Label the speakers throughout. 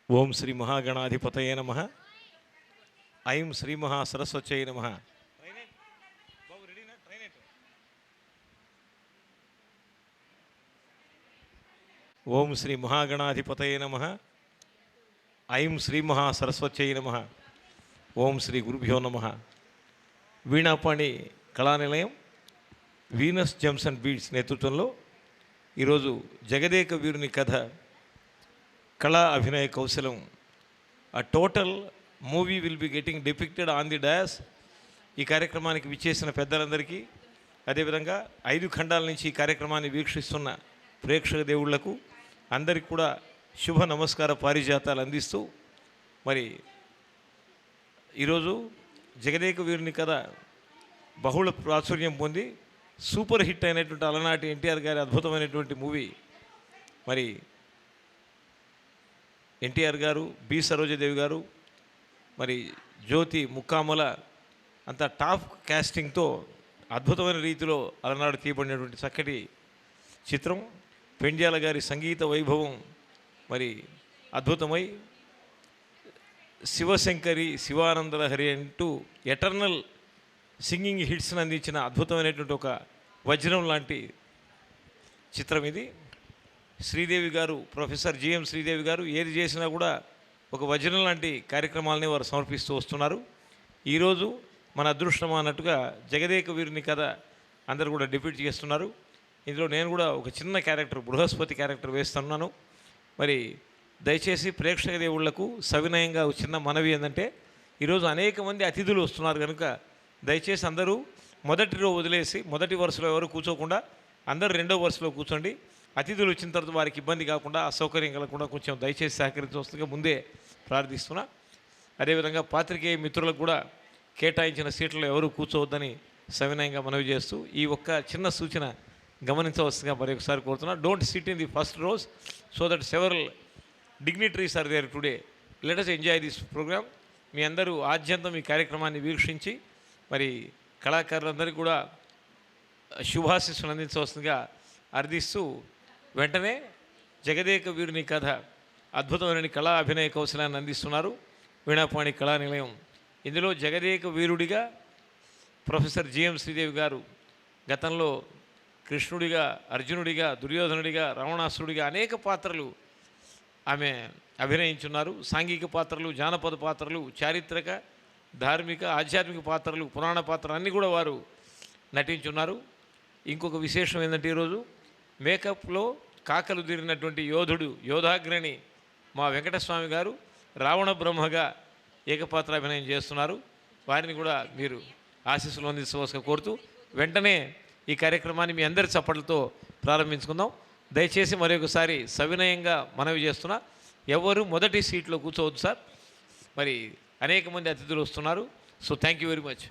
Speaker 1: ఓం శ్రీ మహాగణాధిపతయే నమః. ఐం శ్రీ మహాసరస్వత్యై నమః. ఓం శ్రీ మహాగణాధిపతయే నమః. ఐం శ్రీ మహాసరస్వత్యై నమః. ఓం శ్రీ గురుభ్యో నమః. వీణాపాణి కళానిలయం వీనస్ జెమ్స్ అండ్ బీడ్స్ నేతృత్వంలో ఈరోజు జగదేక వీరుని కథ కళా అభినయ కౌశలం ఆ total movie will be getting depicted on the dais. ఈ కార్యక్రమానికి విచ్చేసిన పెద్దలందరికీ, అదేవిధంగా 5 ఖండాల నుంచి ఈ కార్యక్రమాన్ని వీక్షిస్తున్న ప్రేక్షక దేవుళ్లకు అందరికీ కూడా శుభ నమస్కార పారిజాతాలు అందిస్తూ, మరి ఈరోజు జగదేక వీరుని కథ బహుళ ప్రాచుర్యం పొంది సూపర్ హిట్ అయినటువంటి అలనాటి ఎన్టీఆర్ గారి అద్భుతమైనటువంటి మూవీ. మరి ఎన్టీఆర్ గారు, బి సరోజదేవి గారు, మరి జ్యోతి ముక్కామల అంత టాప్ కాస్టింగ్తో అద్భుతమైన రీతిలో అలనాడు తీయబడినటువంటి చక్కటి చిత్రం. పెండ్యాల గారి సంగీత వైభవం మరి అద్భుతమై శివశంకరి శివానందలహరి అంటూ ఎటర్నల్ సింగింగ్ హిట్స్ని అందించిన అద్భుతమైనటువంటి ఒక వజ్రం లాంటి చిత్రం ఇది. శ్రీదేవి గారు, ప్రొఫెసర్ జిఎం శ్రీదేవి గారు ఏది చేసినా కూడా ఒక వజ్రం లాంటి కార్యక్రమాలని వారు సమర్పిస్తూ వస్తున్నారు. ఈరోజు మన అదృష్టం అన్నట్టుగా జగదేక వీరుని కథ అందరూ కూడా డిప్యూట్ చేస్తున్నారు. ఇందులో నేను కూడా ఒక చిన్న క్యారెక్టర్, బృహస్పతి క్యారెక్టర్ వేస్తున్నాను. మరి దయచేసి ప్రేక్షక దేవుళ్లకు సవినయంగా ఒక చిన్న మనవి ఏంటంటే, ఈరోజు అనేక మంది అతిథులు వస్తున్నారు కనుక దయచేసి అందరూ మొదటి రో వదిలేసి మొదటి వరుసలో ఎవరు కూర్చోకుండా అందరూ రెండో వరుసలో కూర్చోండి. అతిథులు వచ్చిన తర్వాత వారికి ఇబ్బంది కాకుండా, అసౌకర్యం కలగకుండా కొంచెం దయచేసి సహకరించవలసిందిగా ముందే ప్రార్థిస్తున్నా. అదేవిధంగా పాత్రికేయ మిత్రులకు కూడా కేటాయించిన సీట్లలో ఎవరు కూర్చోవద్దని సవినయంగా మనవి చేస్తూ ఈ ఒక్క చిన్న సూచన గమనించవలసిందిగా మరొకసారి కోరుతున్నా. Don't sit in the first rows so that several dignitaries are there today. Let us enjoy this programme. మీ అందరూ ఆద్యంతం ఈ కార్యక్రమాన్ని వీక్షించి మరి కళాకారులందరికీ కూడా శుభాశీస్సులు అందించవలసిందిగా అర్థిస్తూ, వెంటనే జగదేక వీరుని కథ అద్భుతమైన కళా అభినయ కౌశలాన్ని అందిస్తున్నారు వీణాపాణి కళా నిలయం. ఇందులో జగదేక వీరుడిగా ప్రొఫెసర్ జిఎం శ్రీదేవి గారు గతంలో కృష్ణుడిగా, అర్జునుడిగా, దుర్యోధనుడిగా, రావణాసురుడిగా అనేక పాత్రలు ఆమె అభినయించున్నారు. సాంఘిక పాత్రలు, జానపద పాత్రలు, చారిత్రక, ధార్మిక, ఆధ్యాత్మిక పాత్రలు, పురాణ పాత్రలు అన్నీ కూడా వారు నటించున్నారు. ఇంకొక విశేషం ఏంటంటే, ఈరోజు మేకప్లో కాకలు తీరినటువంటి యోధాగ్రణి మా వెంకటస్వామి గారు రావణ బ్రహ్మగా ఏకపాత్ర అభినయం చేస్తున్నారు. వారిని కూడా మీరు ఆశీస్సులు అందించవలసిగా కోరుతూ, వెంటనే ఈ కార్యక్రమాన్ని మీ అందరి చప్పట్లతో ప్రారంభించుకుందాం. దయచేసి మరొకసారి సవినయంగా మనవి చేస్తున్నా, ఎవరు మొదటి సీట్లో కూర్చోవద్దు సార్. మరి అనేక మంది అతిథులు వస్తున్నారు. So thank you very much.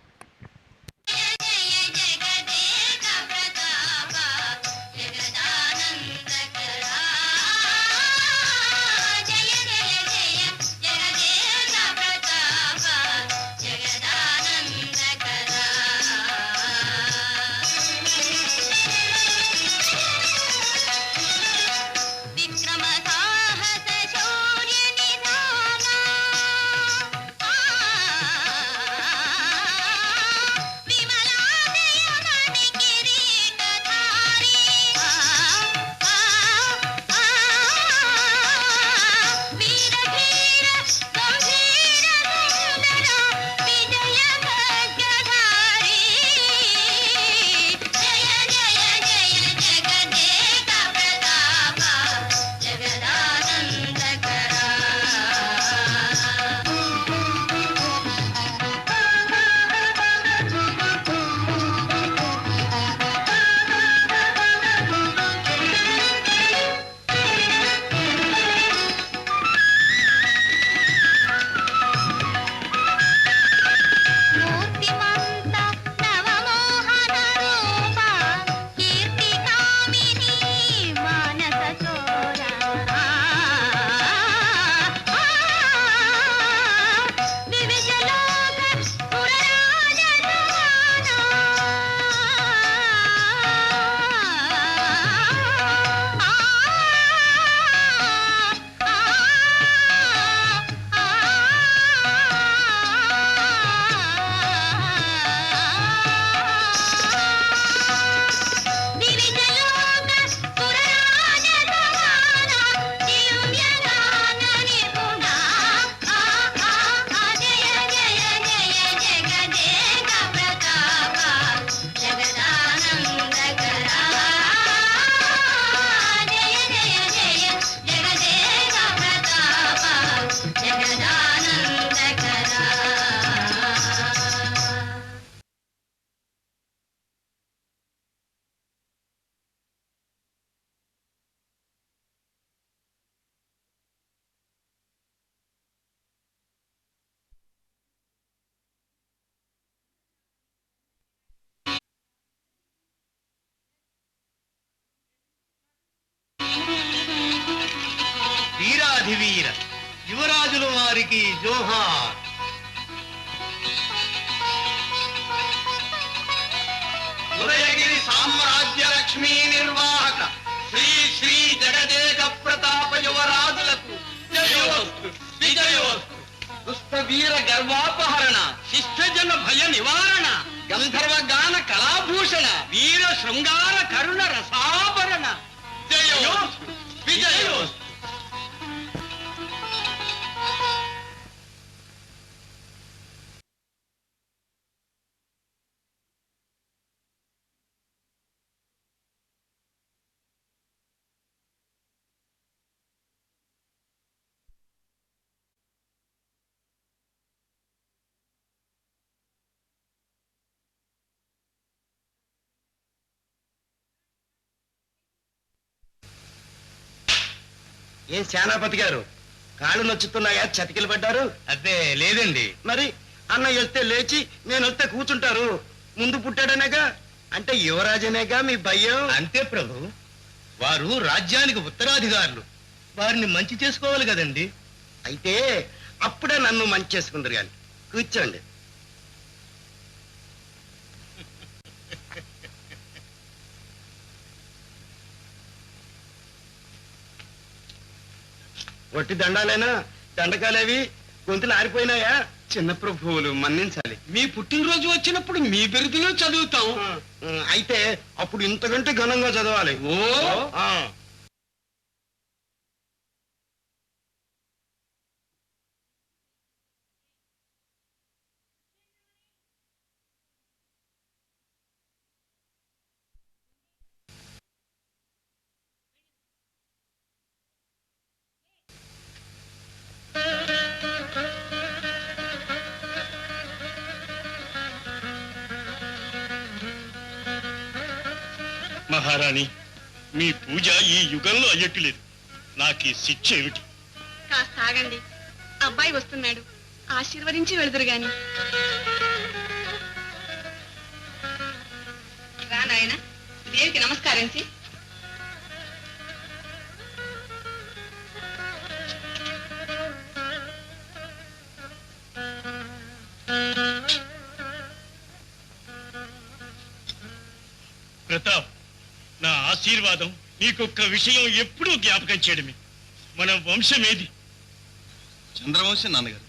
Speaker 2: వీరాధివీర యువరాజుల వారికి జోహార్. ఉదయగిరి సామ్రాజ్య లక్ష్మీ నిర్వాహక శ్రీ శ్రీ జగదేక ప్రతాప యువరాజులకు జయోస్తు విజయోస్తు. పుష్పవీర గర్వాపహరణ శిష్టజన భయ నివారణ గంధర్వ గాన కళాభూషణ వీర శృంగార కరుణ రసాభరణ జయోస్తు విజయోస్తు.
Speaker 3: ఏం సేనాపతి గారు, కాళ్ళు నొచ్చుతున్నాయా? చతికిలు పడ్డారు?
Speaker 2: అదే లేదండి.
Speaker 3: మరి అన్నయ్య వస్తే లేచి, నేను వస్తే కూర్చుంటారు. ముందు పుట్టాడనేగా, అంటే యువరాజనేగా మీ భయం.
Speaker 2: అంతే ప్రభు, వారు రాజ్యానికి ఉత్తరాధికారులు, వారిని మంచి చేసుకోవాలి కదండి.
Speaker 3: అయితే అప్పుడే నన్ను మంచి చేసుకుందరు కానీ. కూర్చోండి. ఒట్టి దండాలేనా? దండకాలేవి గొంతులు ఆరిపోయినాయా?
Speaker 2: చిన్న ప్రభువులు మన్నించాలి. మీ పుట్టినరోజు వచ్చినప్పుడు మీ బిరుదులో చదువుతాం.
Speaker 3: అయితే అప్పుడు ఇంతకంటే ఘనంగా చదవాలి.
Speaker 2: ఓ
Speaker 3: ఆ.
Speaker 4: మహారాణి, మీ పూజ ఈ యుగంలో అయ్యట్లేదు. నాకీ శిక్ష ఏమిటి?
Speaker 5: కాస్త ఆగండి, అబ్బాయి వస్తున్నాడు, ఆశీర్వదించి వెళుదురు గాని. రా నాయన, దేవికి నమస్కరించి.
Speaker 4: ప్రతాప్, నా ఆశీర్వాదం నీకొక్క విషయం ఎప్పుడూ జ్ఞాపకం చేయడమే. మన వంశమేది?
Speaker 2: చంద్రవంశం నాన్నగారు.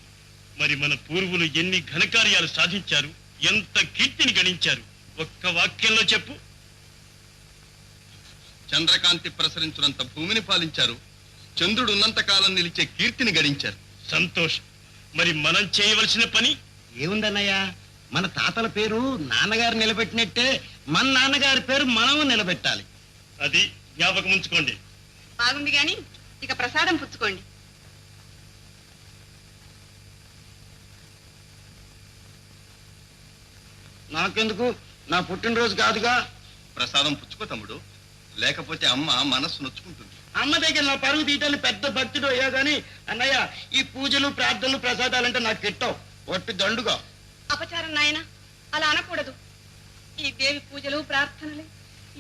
Speaker 4: మరి మన పూర్వులు ఎన్ని ఘనకార్యాలు సాధించారు, ఎంత కీర్తిని గణించారు, ఒక్క వాక్యంలో చెప్పు.
Speaker 2: చంద్రకాంతి ప్రసరించునంత భూమిని పాలించారు, చంద్రుడు ఉన్నంత కాలం నిలిచే కీర్తిని గడించారు.
Speaker 4: సంతోషం. మరి మనం చేయవలసిన పని
Speaker 3: ఏముందన్నయ్యా, మన తాతల పేరు నాన్నగారు నిలబెట్టినట్టే మన నాన్నగారి పేరు మనం నిలబెట్టాలి.
Speaker 4: అది జ్ఞాపకం ఉంచుకోండి.
Speaker 5: బాగుంది గాని ఇక ప్రసాదం పుచ్చుకోండి.
Speaker 3: నాకెందుకు? నా పుట్టినరోజు కాదుగా.
Speaker 2: ప్రసాదం పుచ్చుకో తమ్ముడు, లేకపోతే అమ్మ మనస్సు నొచ్చుకుంటుంది.
Speaker 3: అమ్మ దగ్గర నా పరుగు తీయటాన్ని పెద్ద భక్తుడు అయ్యా గాని, అన్నయ్య ఈ పూజలు ప్రార్థనలు ప్రసాదాలంటే నాకు కిట్టవు. ఒట్టి దండుగా.
Speaker 5: అపచారం నాయన, అలా అనకూడదు. ఈ దేవి పూజలు ప్రార్థనలు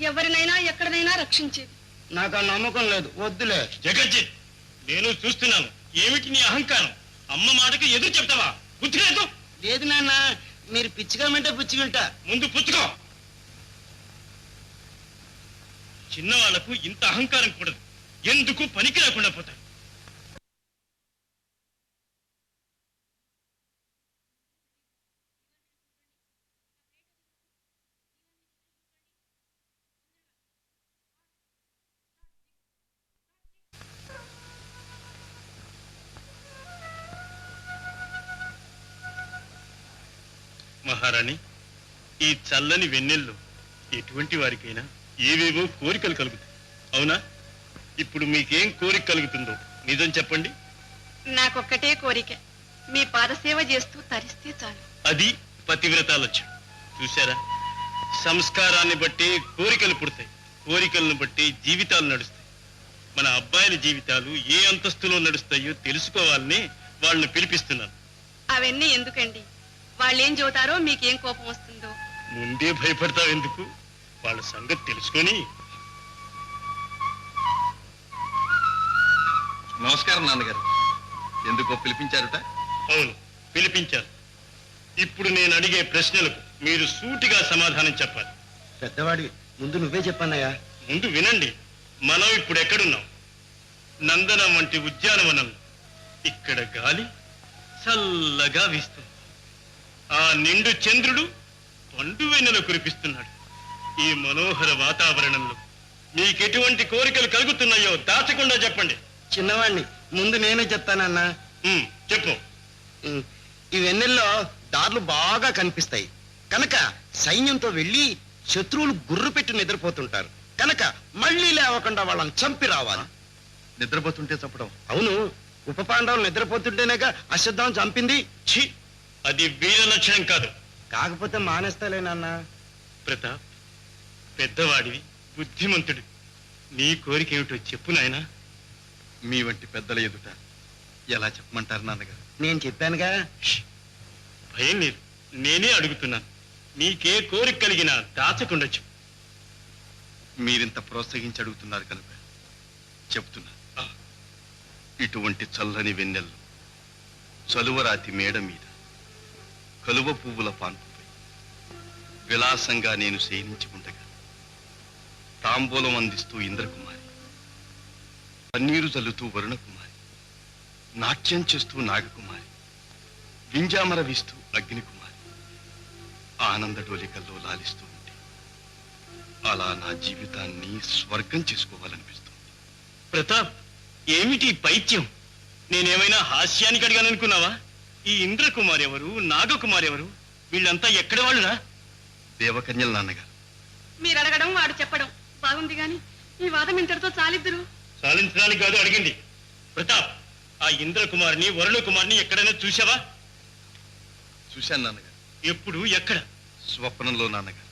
Speaker 5: ఎవరినైనా ఎక్కడనైనా రక్షించేది.
Speaker 3: నాకు ఆ నమ్మకం లేదు, వద్దులే.
Speaker 4: జగజ్జిత్, నేను చూస్తున్నాను. ఏమిటి నీ అహంకారం? అమ్మ మాటకి ఎదురు చెప్తావా? బుద్ధి లేదు.
Speaker 3: లేదు నాన్న, మీరు పిచ్చుకోమంటే పుచ్చుకుంటా.
Speaker 4: ముందు పుచ్చుకో. చిన్నవాళ్లకు ఇంత అహంకారం కూడదు. ఎందుకు పనికి రాకుండా పోతారు. మహారాణి, ఈ చల్లని వెన్నెల్లో ఎటువంటి వారికైనా ఏవేవో కోరికలు కలుగుతాయి, అవునా? ఇప్పుడు మీకేం కోరిక కలుగుతుందో నిజం చెప్పండి.
Speaker 5: నాకొక్కటే కోరిక, మీ పాదసేవ చేస్తూ తరిస్తే చాలు.
Speaker 4: అది పతివ్రత లక్ష్యం. చూశారా, సంస్కారాన్ని బట్టి కోరికలు పుడతాయి, కోరికలను బట్టి జీవితాలు నడుస్తాయి. మన అబ్బాయిల జీవితాలు ఏ అంతస్తులో నడుస్తాయో తెలుసుకోవాలని వాళ్ళని పిలిపిస్తున్నాను.
Speaker 5: అవన్నీ ఎందుకండి? వాళ్ళేం చెబుతారో మీకేం కోపం వస్తుందో.
Speaker 4: ముందే భయపడతావు ఎందుకు? వాళ్ళ సంగతి తెలుసుకొని.
Speaker 2: మా
Speaker 6: నమస్కారం నాన్నగారు. ఎందుకో పిలిపించారుట?
Speaker 4: అవును, పిలిపించారు. ఇప్పుడు నేను అడిగే ప్రశ్నలకు మీరు సూటిగా సమాధానం చెప్పాలి.
Speaker 3: పెద్దవాడి ముందు నువ్వే చెప్పన్నయ్యా.
Speaker 4: ముందు వినండి. మనం ఇప్పుడు ఎక్కడున్నాం? నందనం వంటి ఉద్యానవనంలో. ఇక్కడ గాలి చల్లగా వీస్తుంది. ఆ నిండు చంద్రుడు పండు వెన్నెల కురిపిస్తున్నాడు. ఈ మనోహర వాతావరణంలో మీకెటువంటి కోరికలు కలుగుతున్నాయో దాచకుండా చెప్పండి.
Speaker 3: చిన్నవాడిని ముందు నేనే చెప్తానన్నా.
Speaker 4: చెప్పు.
Speaker 3: ఈ వెన్నెల్లో దారులు బాగా కనిపిస్తాయి కనుక సైన్యంతో వెళ్ళి శత్రువులు గుర్రు పెట్టి నిద్రపోతుంటారు కనుక మళ్ళీ లేవకుండా వాళ్ళని చంపి రావాలి.
Speaker 6: నిద్రపోతుంటే చంపడం?
Speaker 3: అవును, ఉప పాండవులు నిద్రపోతుంటేనేగా అశ్వత్థామను చంపింది.
Speaker 4: ఛీ, అది వీర లక్షణం కాదు.
Speaker 3: కాకపోతే మానేస్తాలేనన్నా.
Speaker 4: ప్రతాప్, పెద్దవాడివి, బుద్ధిమంతుడు. నీ కోరిక ఏమిటో చెప్పు నాయనా.
Speaker 6: మీ వంటి పెద్దల ఎదుట ఎలా చెప్పమంటారు నాన్నగారు?
Speaker 3: నేను చెప్పానుగా.
Speaker 4: భయం లేదు, నేనే అడుగుతున్నాను. నీకే కోరిక కలిగినా దాచకుండా చెప్పు.
Speaker 6: మీరింత ప్రోత్సహించి అడుగుతున్నారు కనుక చెప్తున్నా. ఇటువంటి చల్లని వెన్నెల్లో చలువరాతి మేడ మీద కలువ పువ్వుల పాన్పుపై విలాసంగా నేను శయనించి ఉండగా తాంబూలం అందిస్తూ ఇంద్రకుమారి, పన్నీరు చల్లుతూ వరుణకుమారి, నాట్యం చేస్తూ నాగకుమారి, వింజామర వీస్తూ అగ్నికుమారి ఆనంద డోలికల్లో లాలిస్తూ ఉంటే అలా నా జీవితాన్ని స్వర్గం చేసుకోవాలనిపిస్తుంది.
Speaker 4: ప్రతాప్, ఏమిటి పైత్యం? నేనేమైనా హాస్యానికి అడిగాననుకున్నావా? ఈ ఇంద్రకుమార్ ఎవరు, నాగకుమార్ ఎవరు? వీళ్ళంతా ఎక్కడ వాళ్ళురా?
Speaker 6: దేవకన్యల నాన్నగారు.
Speaker 5: మీరు అడగడం వాడు చెప్పడం బాగుంది గాని ఈ వాదం ఇంతటితో చాలిద్దరు.
Speaker 4: సాధించడానికి కాదు అడిగింది. ప్రతాప్, ఆ ఇంద్రకుమారిని, వరుణకుమారిని ఎక్కడైనా చూసావా?
Speaker 6: చూశాను నాన్నగారు.
Speaker 4: ఎప్పుడు, ఎక్కడ?
Speaker 6: స్వప్నంలో నాన్నగారు.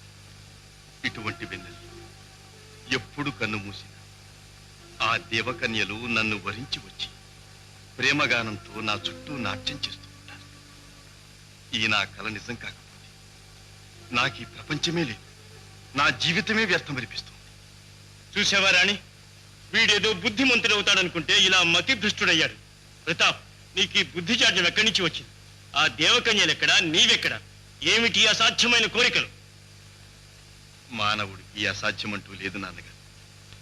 Speaker 6: ఇటువంటి వెన్నెల ఎప్పుడు కన్ను మూసిన ఆ దేవకన్యలు నన్ను వరించి వచ్చి ప్రేమగానంతో నా చుట్టూ నాట్యం చేస్తూ ఉంటారు. ఈ నా కల నిజం కాకపోతే నాకు ఈ ప్రపంచమే లేదు, నా జీవితమే వ్యర్థమనిపిస్తుంది.
Speaker 4: చూసావా రాణి, వీడేదో బుద్ధిమంతుడవుతాడనుకుంటే ఇలా మతిభ్రష్టుడయ్యాడు. ప్రతాప్, నీకు ఈ బుద్ధిచార్యం ఎక్కడి నుంచి వచ్చింది? ఆ దేవకన్యలెక్కడా, నీవెక్కడా? ఏమిటి అసాధ్యమైన కోరికలు?
Speaker 6: మానవుడికి అసాధ్యమంటూ లేదు నాన్నగారు.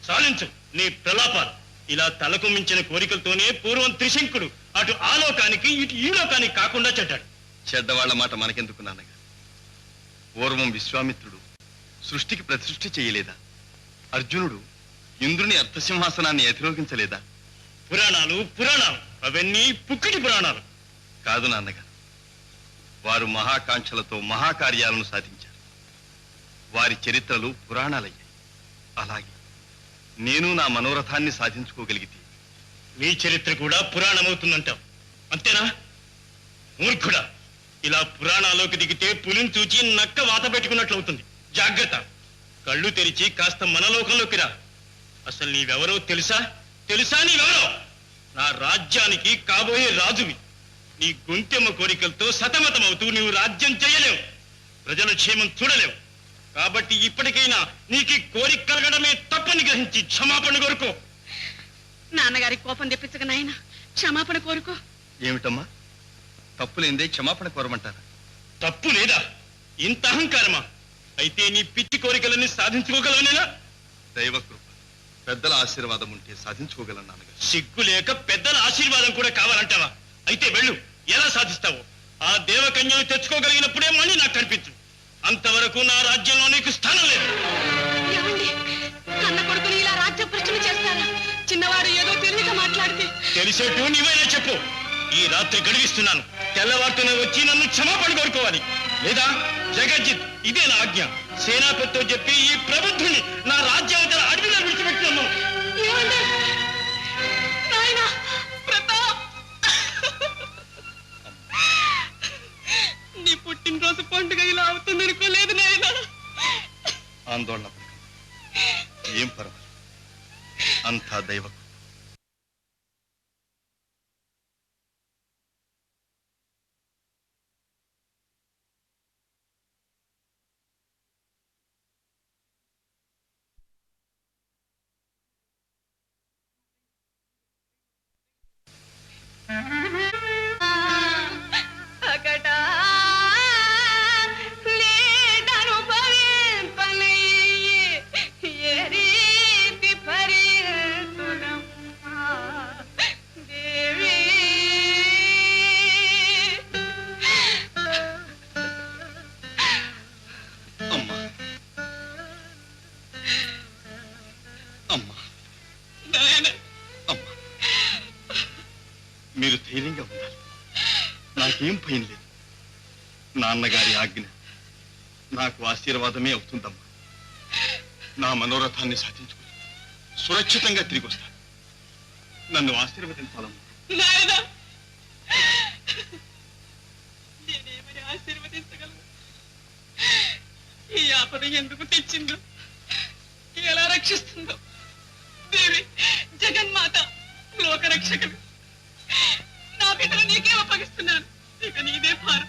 Speaker 4: సాధించు నీ ప్రలాపాలు. ఇలా తలకు మించిన కోరికలతోనే పూర్వం త్రిశంకుడు అటు ఆ లోకానికి ఇటు ఈ లోకానికి కాకుండా చెడ్డాడు.
Speaker 6: చెడ్డవాళ్ల మాట మనకెందుకు నాన్నగారు? పూర్వం విశ్వామిత్రుడు సృష్టికి ప్రతిసృష్టి చేయలేదా? అర్జునుడు ఇంద్రుని అర్థసింహాసనాన్ని అధిరోహించలేదా?
Speaker 4: పురాణాలు పురాణాలు అవన్నీ పుక్కిటి పురాణాలు
Speaker 6: కాదు నాన్నగారు. వారు మహాకాంక్షలతో మహాకార్యాలను సాధించారు. వారి చరిత్రలు పురాణాలయ్యాయి. అలాగే నేను నా మనోరథాన్ని సాధించుకోగలిగితే
Speaker 4: నీ చరిత్ర కూడా పురాణమవుతుందంటావు, అంతేనా? మూర్ఖుడా, ఇలా పురాణాలోకి దిగితే పులిని చూచి నక్క వాత పెట్టుకున్నట్లవుతుంది. జాగ్రత్త. కళ్ళు తెరిచి కాస్త మన లోకంలోకి రా. అసలు నీవెవరో తెలుసా? నీవెవరో? నా రాజ్యానికి కాబోయే రాజువి. నీ గొంతెమ్మ కోరికలతో సతమతమవుతూ నీవు రాజ్యం చేయలేవు, ప్రజల క్షేమం చూడలేవు. కాబట్టి ఇప్పటికైనా నీకు కోరిక కలగడమే తప్పని గ్రహించి క్షమాపణ కోరుకో.
Speaker 5: నాన్నగారి కోపం తెప్పించక నాయన, క్షమాపణ కోరుకో.
Speaker 6: ఏమిటమ్మా, తప్పులేందే క్షమాపణ కోరమంటారా?
Speaker 4: తప్పు లేదా? ఇంత అహంకారమా? అయితే నీ పిచ్చి కోరికలన్నీ సాధించుకోగలవనేనా?
Speaker 6: దైవకృప, పెద్దల ఆశీర్వాదం ఉంటే సాధించుకోగలను నాన్నగారు.
Speaker 4: సిగ్గు లేక పెద్దల ఆశీర్వాదం కూడా కావాలంటావా? అయితే వెళ్ళు, ఎలా సాధిస్తావో. ఆ దేవకన్యను తెచ్చుకోగలిగినప్పుడే మళ్ళీ నాకు కనిపించు. అంతవరకు నా రాజ్యంలో నీకు స్థానం లేదు.
Speaker 5: ఏమండి, కన్న కొడుకుని ఇలా రాజ్య ప్రశ్నలు చేస్తారా? చిన్నవాడు ఏదో తెలియక మాట్లాడితే.
Speaker 4: తెలిసేట్టు నీవైనా చెప్పు. ఈ రాత్రి గడిగిస్తున్నాను. తెల్లవారుతూనే వచ్చి నన్ను క్షమాపణ కోరుకోవాలి. లేదా జగజ్జిత్, ఇదే నా ఆజ్ఞ. సేనాపతితో చెప్పి ఈ ప్రబుద్ధుని నా రాజ్యావతల అడవిలో విడిచిపెట్టున్నాను.
Speaker 5: ఏమండి? నాయనా, ప్రతాప్, నీ పుట్టినరోజు పండుగ ఇలా అవుతుంది అనుకోలేదు నాయనా.
Speaker 6: ఆందోళన పడకండి. ఏం పర్వాలేదు, అంతా దైవకృప.
Speaker 5: అకటా లేదనుభవింపనయ్యి ఏ రీతి భరిస్తునమ్మా దేవి.
Speaker 6: అమ్మా అమ్మా అమ్మా, మీరు ధైర్యంగా ఉండాలి. నాకేం భయం లేదు. నాన్నగారి ఆజ్ఞ నాకు ఆశీర్వాదమే అవుతుందమ్మా. నా మనోరథాన్ని సాధించుకుని సురక్షితంగా తిరిగి వస్తాను. నన్ను ఆశీర్వదించాలమ్మా.
Speaker 5: నాయనా నేనేమని ఆశీర్వదించగలను? ఈ ఆపద ఎందుకు తెచ్చిందో, ఎలా రక్షిస్తుందో దేవి, జగన్మాత, లోకరక్షకుడు, నా బిడ్డను నీకే అప్పగిస్తున్నాను. ఇక నీదే భారం.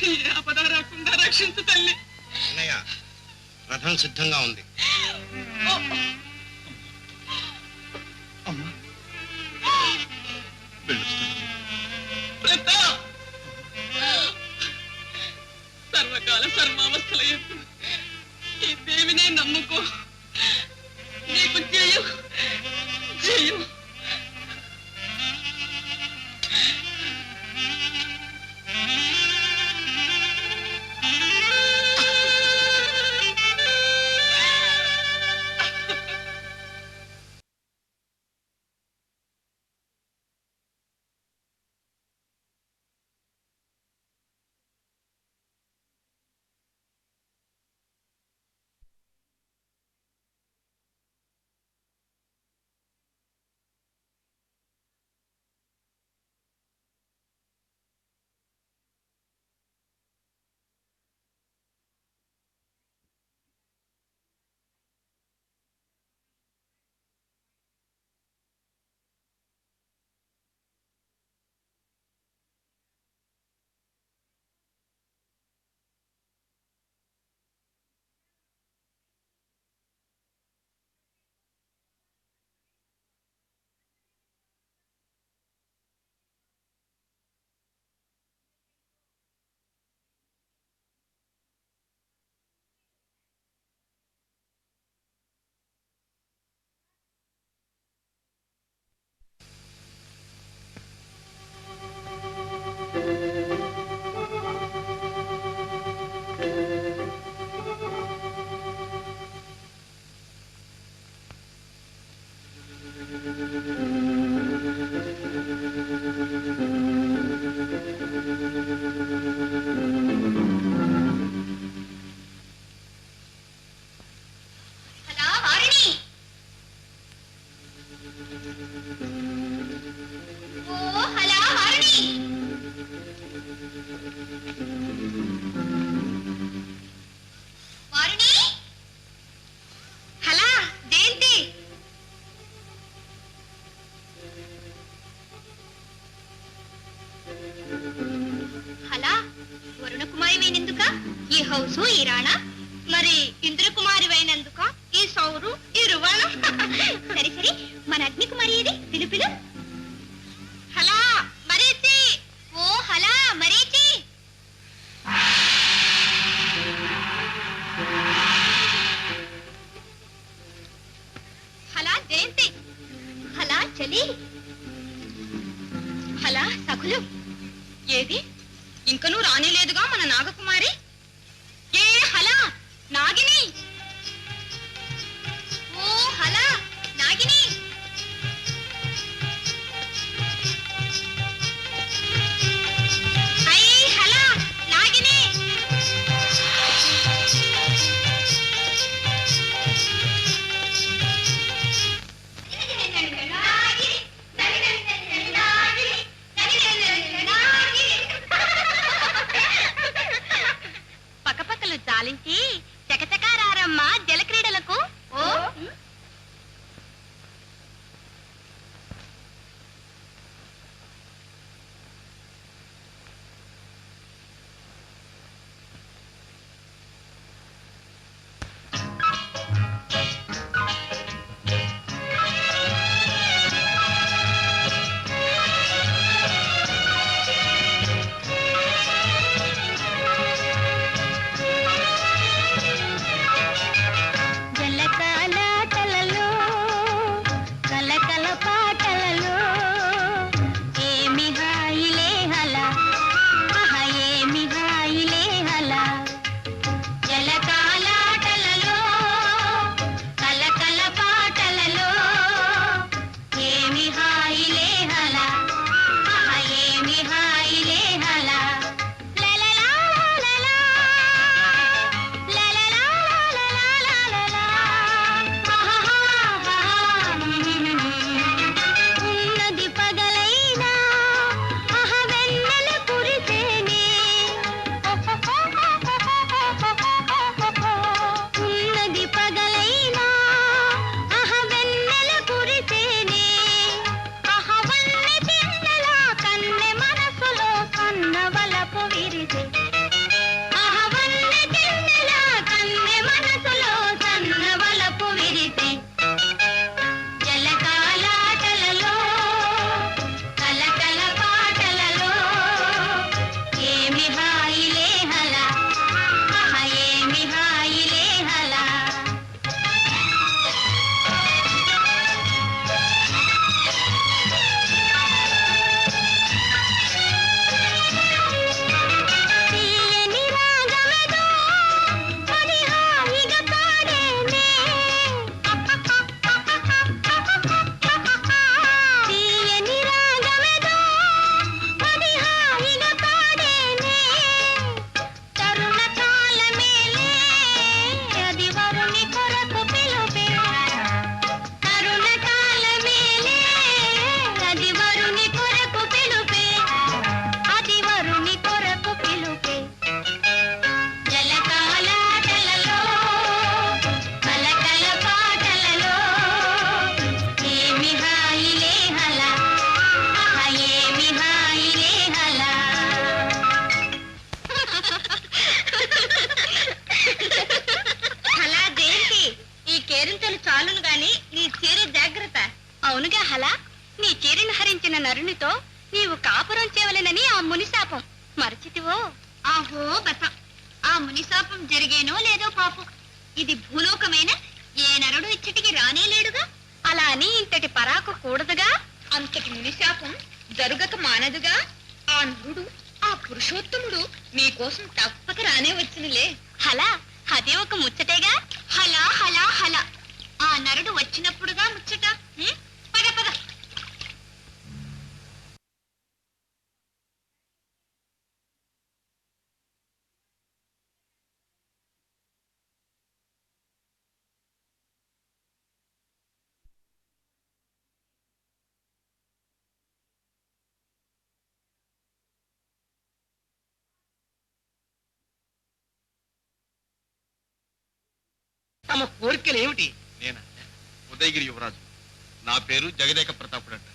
Speaker 5: ఏ ఆపద రాకుండా రక్షించు తల్లి.
Speaker 3: అన్నయ్య, రథం సిద్ధంగా ఉంది.
Speaker 6: అమ్మా వెళ్ళొస్తాను.
Speaker 5: ప్రతాప్, సర్వకాల సర్వావస్థల ఎందు ఈ దేవినే నమ్ముకో. నీకు జయం జయం. హౌసు ఈ రాణా, మరి ఇంద్రకుమారి అయినందుక ఈ సౌరు ఈ రువాణం. సరే సరే, మన అగ్నికుమారి ఇది పిలుపిలు. హలా మరీచి, ఓ హలా మరీచి. హలా జయంతి, హలా చలి, హలా సఖులు. ఏది ఇంకనూ రానిలేదుగా మన నాగకుమారి? ఏ హలా నాగిని, ఓ హలా నాగిని. అయ్యి హలా నాగిని. కీరిని హరించిన నరునితో నీవు కాపురం చేయవలెనని ఆ మునిశాపం మరచితివో? ఆహో బస, ఆ మునిశాపం జరిగేనో లేదో పాపం. ఇది భూలోకమైన ఏ నరుడు ఇచ్చటికి రానేలేడుగా. అలా అని ఇంతటి పరాకు కూడదుగా. అంతటి మునిశాపం జరుగక మానదుగా. ఆ నరుడు, ఆ పురుషోత్తముడు నీకోసం తప్పక రానే వచ్చినలే. హలా, అదే ఒక ముచ్చటేగా. హలా హలా హలా, ఆ నరుడు వచ్చినప్పుడుగా ముచ్చట. పద పద.
Speaker 2: తమ కోరికలు ఏమిటి?
Speaker 6: నేనా? ఉదయగిరి యువరాజు. నా పేరు జగదేక ప్రతాపుడు అంట.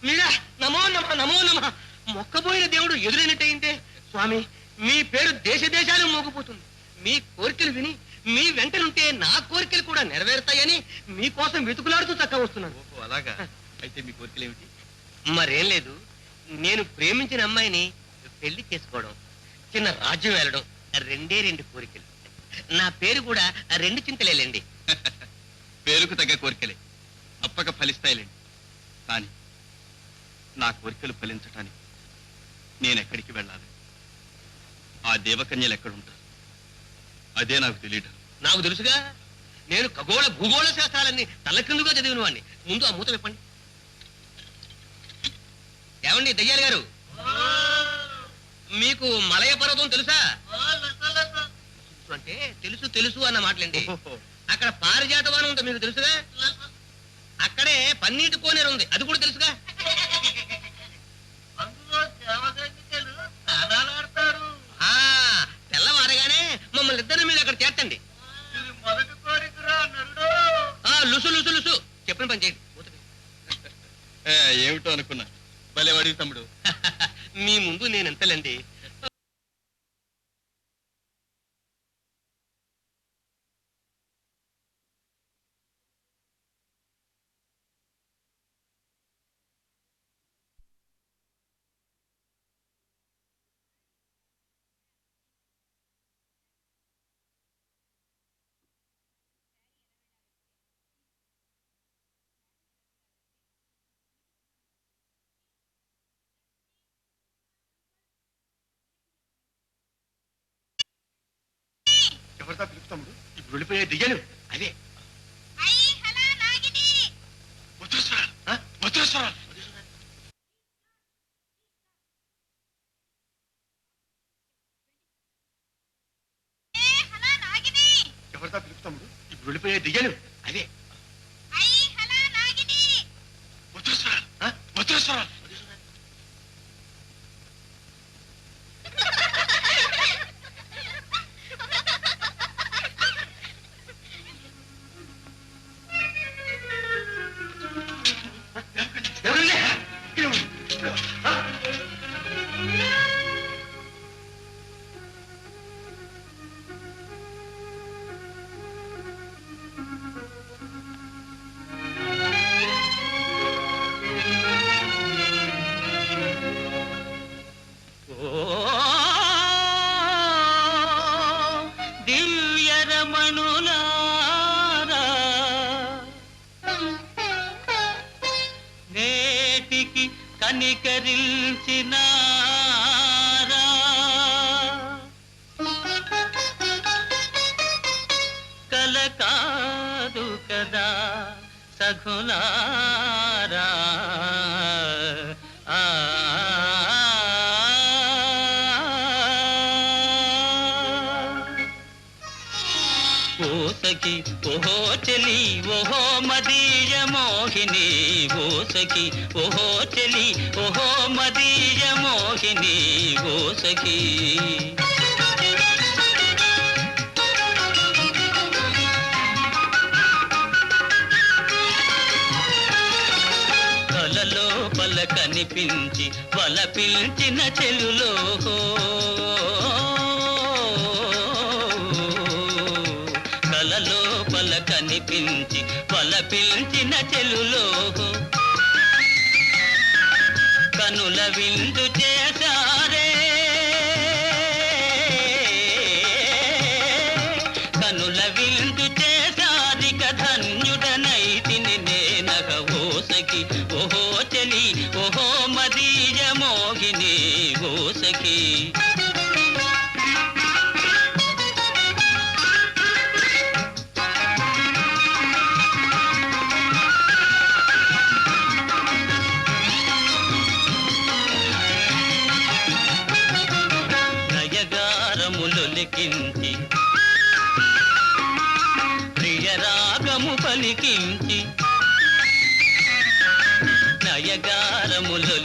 Speaker 2: మీరా? నమో నమ నమో నమ. మొక్కబోయిన దేవుడు ఎదురైనట్టయిందే. స్వామి, మీ పేరు దేశ దేశాలు మోగిపోతుంది. మీ కోరికలు విని మీ వెంటనుంటే నా కోరికలు కూడా నెరవేరుతాయని మీకోసం వెతుకులాడుతూ చక్క వస్తున్నాను.
Speaker 6: ఓహో, అలాగా. అయితే మీ కోరికలు ఏమిటి?
Speaker 2: మరేం లేదు, నేను ప్రేమించిన అమ్మాయిని పెళ్లి చేసుకోవడం, చిన్న రాజ్యం వెళ్ళడం, రెండే రెండు కోరికలు. నా పేరు కూడా రెండు చింతలేండి.
Speaker 6: పేరుకు తగ్గ కోరికలే తప్పక ఫలిస్తాయిలేండి. కానీ నా కోరికలు ఫలించటానికి నేనెక్కడికి వెళ్ళాలి? ఆ దేవకన్యలు ఎక్కడుంటారు? అదే నాకు తెలియటం.
Speaker 2: నాకు తెలుసుగా, నేను ఖగోళ భూగోళ శాస్త్రాలన్నీ తలకిందుగా చదివిన వాడిని. ముందు ఆ మూత విప్పండి. ఏమండి దయ్యాలు గారు, మీకు మలయ పర్వతం తెలుసా? అంటే తెలుసు తెలుసు అన్న మాటలండి. అక్కడ పారిజాత వనం ఉంది, మీకు తెలుసుగా. అక్కడే పన్నీటి కోనేరు ఉంది, అది కూడా తెలుసుగా. తెల్లవారగానే మమ్మల్ని ఇద్దరిని మీరు అక్కడ చేర్చండి. లుసు లుసు లుసు చెప్పిన పని చేయండి.
Speaker 6: ఏమిటో అనుకున్నా, భలే వాడి తమ్ముడు.
Speaker 2: మీ ముందు నేను ఎంతలేండి.
Speaker 6: ఎవరిదా పిలుపు తమ్ముడు?
Speaker 2: ఇప్పుడు వెళ్ళిపోయే దియ్యలు అదే.
Speaker 6: వజ్రేశ్వరాలు, వజ్రేశ్వరాలు. ఎవరిదా పిలుపు తమ్ముడు?
Speaker 2: ఇప్పుడు వెళ్ళిపోయే దియ్యలు అదే.
Speaker 6: వజ్రేశ్వరాలు, వజ్రేశ్వరాలు.
Speaker 2: దివ్యరమణులారా, నేటికి కనికరించినారా, కల కాదు కదా సఖులారా. ఓసకి ఓహో చెలి ఓహో మదీయ మోహిని, ఓసకి ఓహో చెలి ఓహో మదీయ మోహిని, ఓసకి. కలలో పల కనిపించి వల పిలిచిన చెలులో, కలలో పల కనిపించి వల పిలిచిన చెలులో,
Speaker 7: కనుల విందు చేశారే కనుల విందు చేశారిక ధన్యుడనైతిని నేనగ ఓసకి ఓహో చలి ఓహో మదీయ మోగిని ఓసకి నయగారములొలికించి ప్రియరాగము పలికించి నయగారములొలికించి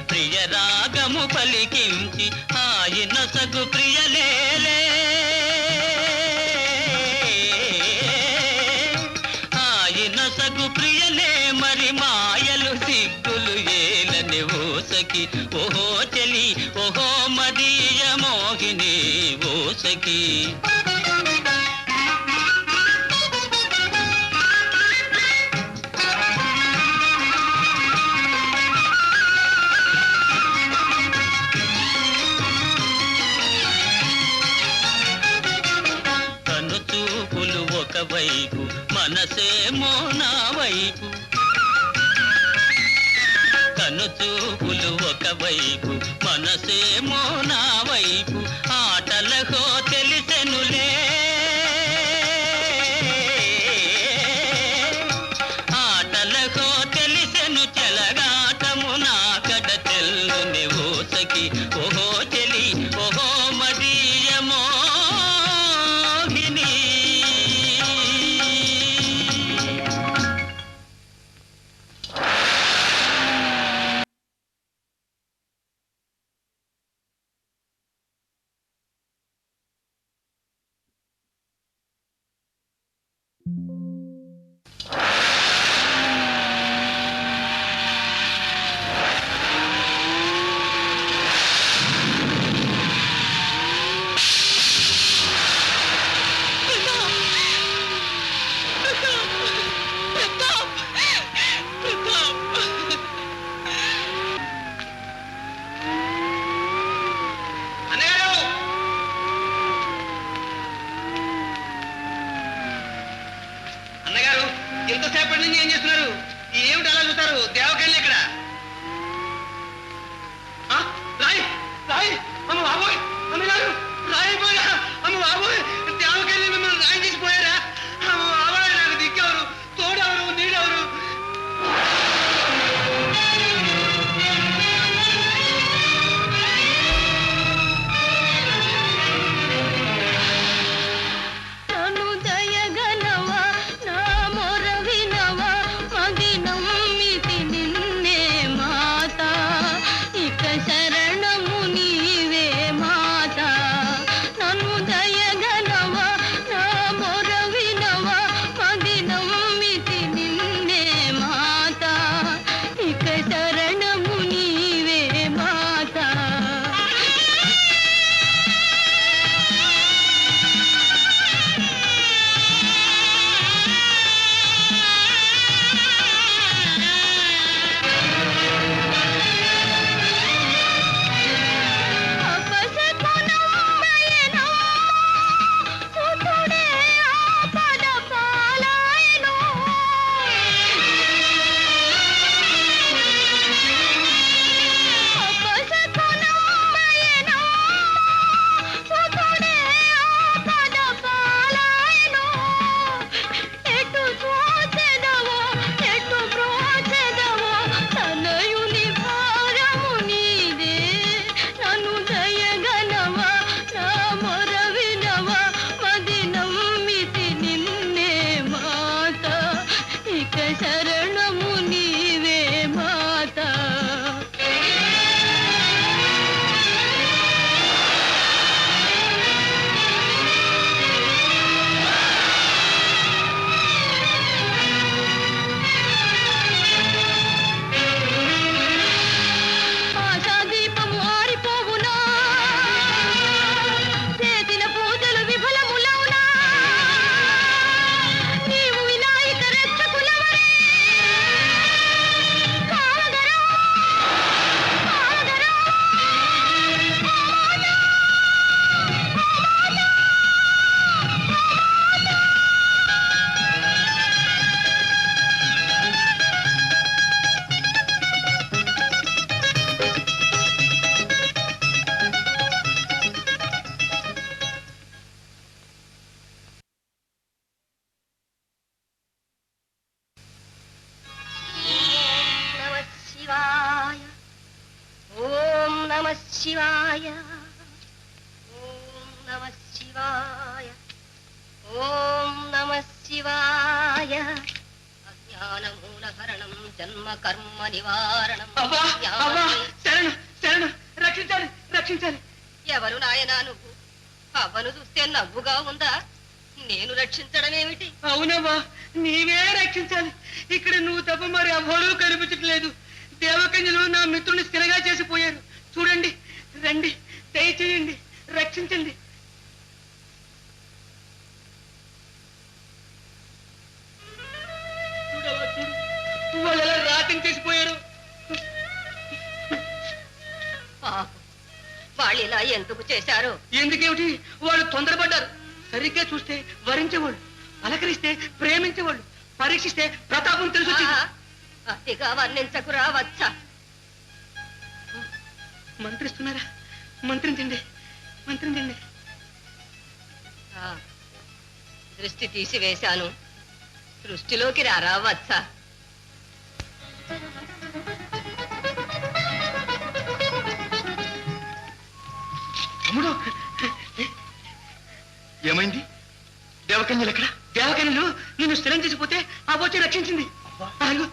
Speaker 7: ప్రియరాగము పలికించి ఆయన సగు ప్రియలేలే ఆయన సగు ప్రియలే మరి మాయలు సిగ్గులు ఏలని ఓసకి ఓహో చలి ఓహో మదీయ మోహిని ఓసకి కను చూపులు ఒకవైపు మనసేమో నా వైపు కను చూపులు ఒకవైపు మనసేమో నా వైపు ఆటలకో తెలిసెనులే ఆటలకో తెలిసెను చెలగాటము నా కడ తెల్లుని ఓసకి ఓహో చెలి ఓహో మదీయ మోహిని
Speaker 5: శివాయ ఓం నమ శివాయ ఓం నమ శివాయ అజ్ఞానమూలహరణం జన్మ కర్మ నివారణం
Speaker 2: అబ్బా అబ్బా శరణు శరణు రక్షించాలి రక్షించాలి.
Speaker 5: ఎవరు నాయనా నువ్వు? అవ్వను చూస్తే నవ్వుగా ఉందా? నేను రక్షించడమేమిటి?
Speaker 2: అవునవ్వా, నీవే రక్షించాలి. ఇక్కడ నువ్వు తప్ప మరి ఎవ్వరూ కనిపించట్లేదు. దేవకన్యలు నా మిత్రుని స్థిరగా చేసిపోయారు. చూడండి, రండి, దయచేయండి, రక్షించండి. చూడవా, చూడు, వాళ్ళు ఎలా రాతం చేసిపోయారు.
Speaker 5: పాపం, వాళ్ళు ఇలా ఎందుకు చేశారో?
Speaker 2: ఎందుకేమిటి, వాళ్ళు తొందరపడ్డారు. సరిగ్గా చూస్తే వరించేవాళ్ళు, పలకరిస్తే ప్రేమించేవాళ్ళు, పరీక్షిస్తే ప్రతాపం తెలుసు.
Speaker 5: అతిగా వర్ణించకురా వచ్చా.
Speaker 2: మంత్రిస్తున్నారా? మంత్రించండి, మంత్రించండి.
Speaker 5: దృష్టి తీసివేశాను, దృష్టిలోకి రారా వచ్చా.
Speaker 3: తమ్ముడు, ఏమైంది? దేవకన్యలు ఎక్కడ?
Speaker 2: దేవకన్యలు నిన్ను స్థిరం చేసిపోతే ఆ వచ్చి రక్షించింది. ఆగు.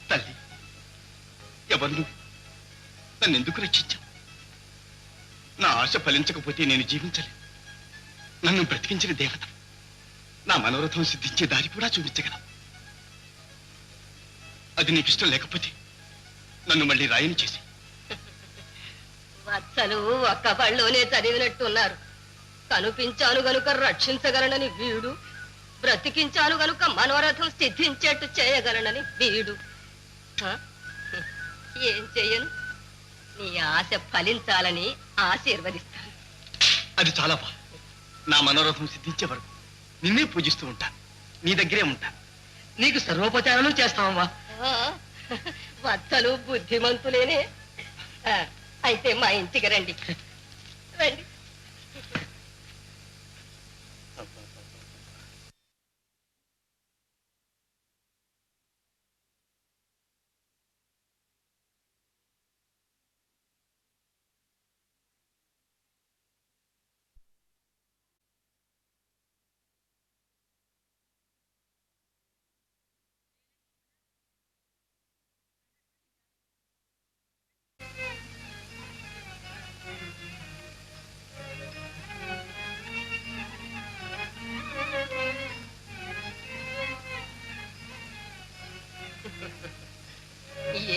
Speaker 3: తల్లి, ఎవరు నువ్వు? నన్ను ఎందుకు రక్షించావు? నా ఆశ ఫలించకపోతే నేను జీవించలేను. నన్ను బ్రతికించిన దేవత, నా మనోరథం సిద్ధించే దారి కూడా చూపించగలవు. అది నీకు ఇష్టం లేకపోతే నన్ను మళ్ళీ రాయని చేసి.
Speaker 5: వత్సలు ఒక్క బళ్ళోనే చదివినట్టున్నారు. కనిపించాను గనుక రక్షించగలనని వీడు, బ్రతికించాను గనుక మనోరథం సిద్ధించేట్టు చేయగలనని వీడు. ఏం చెయ్యను? నీ ఆశ ఫలించాలని ఆశీర్వదిస్తాను.
Speaker 3: అది చాలా బా. నా మనోరథం సిద్ధించే వరకు నిన్నే పూజిస్తూ ఉంటాను, నీ దగ్గరే ఉంటాను.
Speaker 2: నీకు సర్వోపచారాలు చేస్తామమ్మా.
Speaker 5: వత్సలు బుద్ధిమంతులేనే. అయితే మా ఇంటికి రండి, రండి.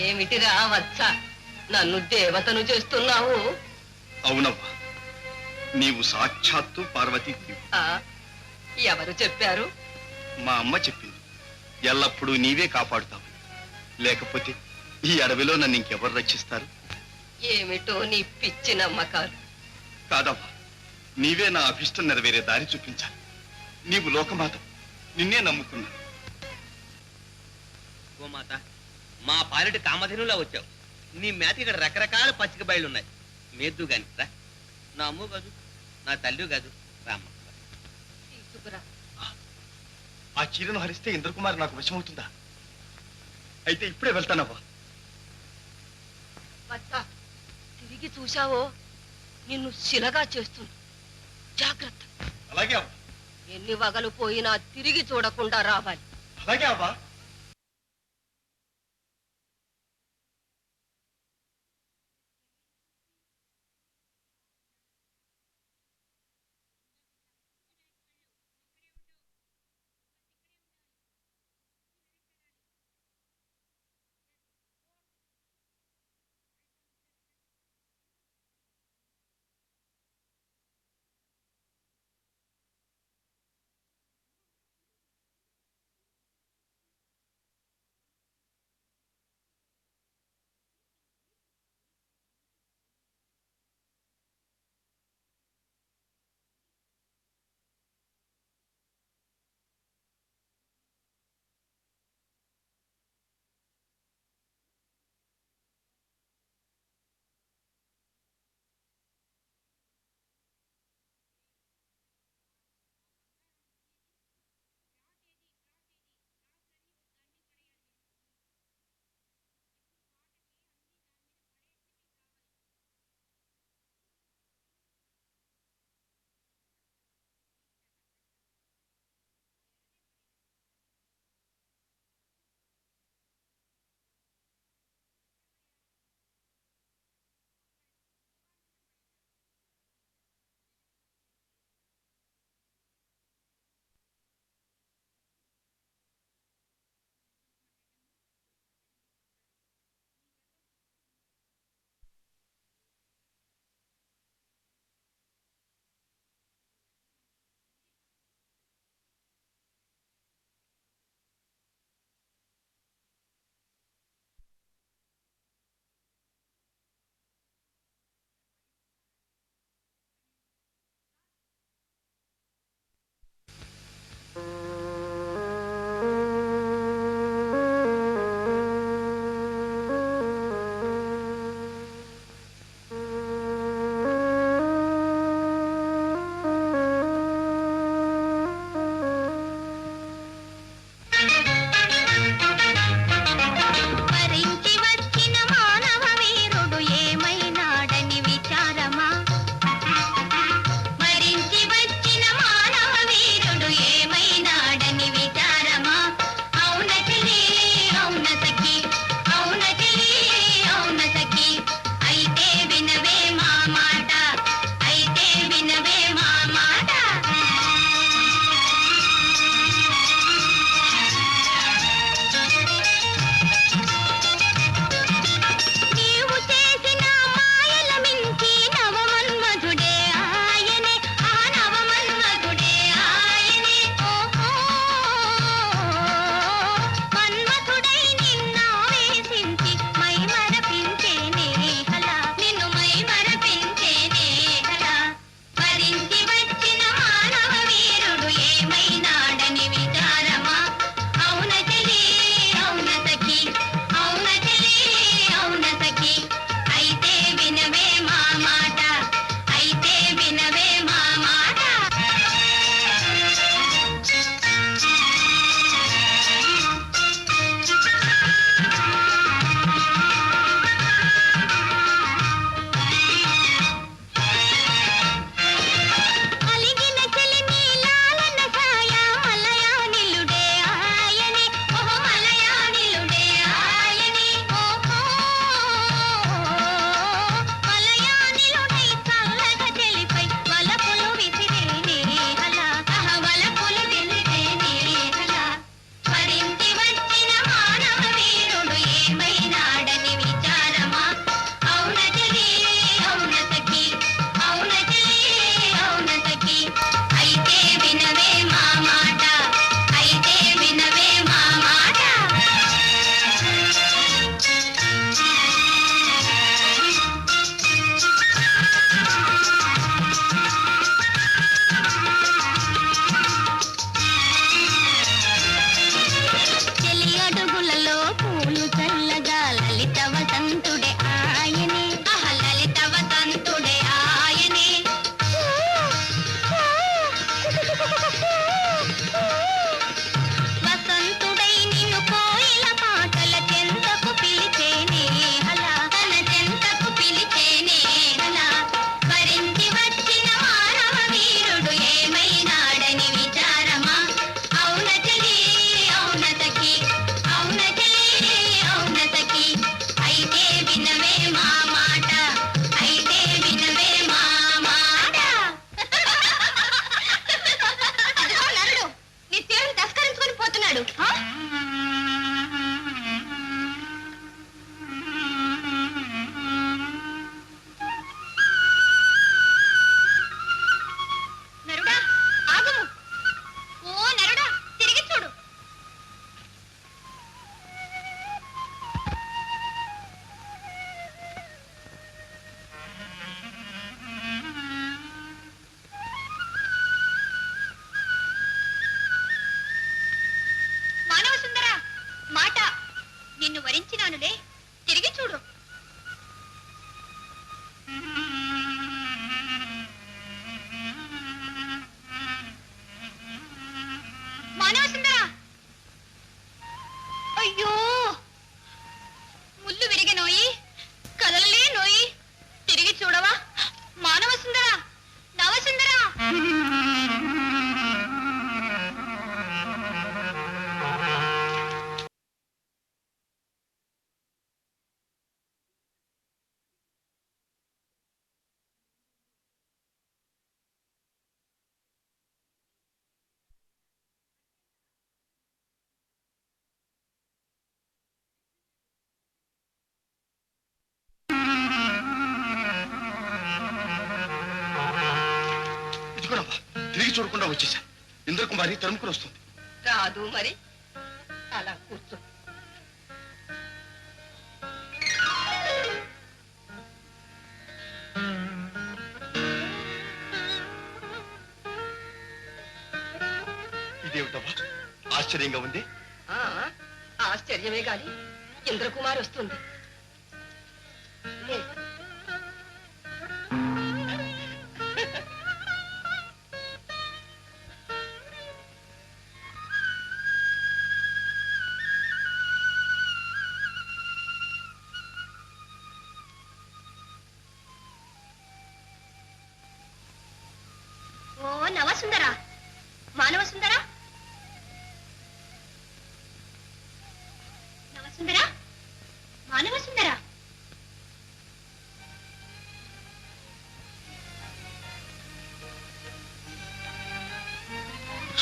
Speaker 5: ఏమిటి రావచ్చా, నన్ను దేవతను చేస్తున్నావు?
Speaker 3: అవునవ్వా, నీవు సాక్షాత్తు పార్వతీదేవి.
Speaker 5: ఎవరు చెప్పారు?
Speaker 3: మా అమ్మ చెప్పింది. ఎల్లప్పుడూ నీవే కాపాడుతావు, లేకపోతే ఈ అడవిలో నన్ను ఇంకెవరు రక్షిస్తారు?
Speaker 5: ఏమిటో నీ పిచ్చి నమ్మకాలు.
Speaker 3: కాదవ్వా, నీవే నా అభిష్టం నెరవేరే దారి చూపించాలి. నీవు లోకమాత, నిన్నే నమ్ముకున్నా.
Speaker 8: గోమాత, మా పాలిటి కామధేనులా వచ్చావు. నీ మేత ఇక్కడ రకరకాల పచ్చిక బయలున్నాయి. మేద్దు గాని రా. నా అమ్ము కాదు, నా తల్లి కాదు, రామ్మ.
Speaker 5: తీసుకురా.
Speaker 3: ఆ చీరను హరిస్తే ఇంద్రకుమారి నాకు వశమవుతుందా? అయితే ఇప్పుడే వెళ్తానవ్వా.
Speaker 5: వత్సా, తిరిగి చూశావో నిన్ను శిలగా చేస్తుంది. జాగ్రత్త.
Speaker 3: అలాగే అవ్వా.
Speaker 5: ఎన్ని వగలు పోయినా తిరిగి చూడకుండా రావాలి.
Speaker 3: అలాగే అవ్వా.
Speaker 5: ఏమన్నాడు ఆ? నరుడా ఆగము. ఓ నరుడా తిరిగి చూడు. మానవ సుందర మాట నిన్ను వరించినానులే, తిరిగి చూడు. మానవ సుందర అయ్యో ముళ్ళు విరిగి నోయి, కదలలే నోయి, తిరిగి చూడవా మానవ సుందర, నవసుందర.
Speaker 3: ఇదిగోనమ్మా, తిరిగి చూడకుండా వచ్చేసా. ఇంద్రకుమారి తరుముకుని వస్తుంది.
Speaker 9: రాదు మరి, అలా కూర్చో.
Speaker 3: ఇదేమిటమ్మా ఆశ్చర్యంగా ఉంది.
Speaker 9: ఆ, ఆశ్చర్యమే గాని ఇంద్రకుమారి వస్తుంది. లే.
Speaker 5: ఓ నవసుందర, మానవ సుందర, నవసుందర, మానవ సుందర.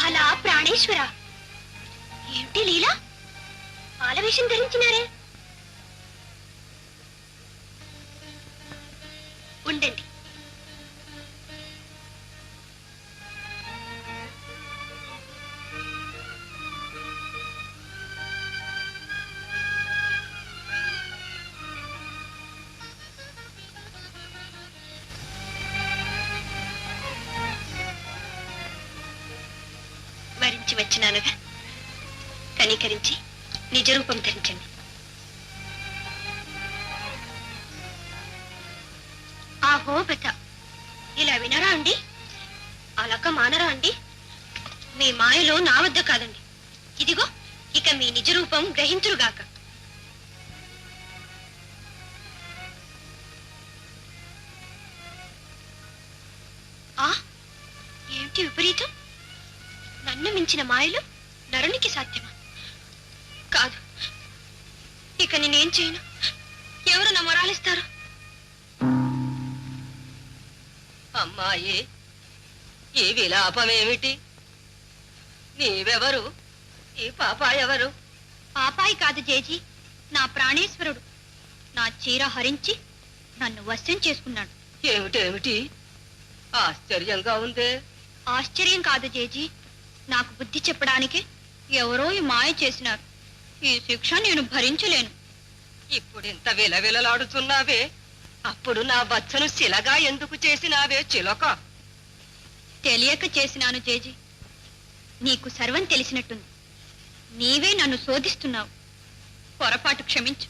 Speaker 5: అలా ప్రాణేశ్వర, ఏమిటి లీలా పాలవేషం ధరించినారే? ఉండండి. వరించి వచ్చినానుగా, కనికరించి నిజరూపం ధరించండి. ఆహో బెత, ఇలా వినరా అండి? అలక మానరా అండి? మీ మాయలో నా వద్ద కాదండి. ఇదిగో ఇక మీ నిజరూపం గ్రహించురుగాక. ఆ ఏమిటి విపరీతం? నన్ను మించిన మాయలు నరునికి సాధ్యమా? కాదు, ఇక నేనేం చేయను. ఎవరు నా మొరాలిస్తారు?
Speaker 9: అమ్మాయి, ఈ విలాపమేమిటి? నీవెవరు? ఈ పాప ఎవరు?
Speaker 5: పాపాయి కాదు జేజీ, నా ప్రాణేశ్వరుడు. నా చీర హరించి నన్ను వశ్యం చేసుకున్నాడు.
Speaker 9: ఏమిటేమిటి? ఆశ్చర్యంగా ఉందే.
Speaker 5: ఆశ్చర్యం కాదు జేజీ, నాకు బుద్ధి చెప్పడానికి ఎవరో ఈ మాయ చేసినారు. ఈ శిక్ష నేను భరించలేను.
Speaker 9: ఇప్పుడింత విలవిలలాడుతున్నావే, అప్పుడు నా బచ్చను శిలగా ఎందుకు చేసినావే చిలక?
Speaker 5: తెలియక చేసినాను జేజీ. నీకు సర్వం తెలిసినట్టుంది. నీవే నన్ను శోధిస్తున్నావు. పొరపాటు క్షమించు,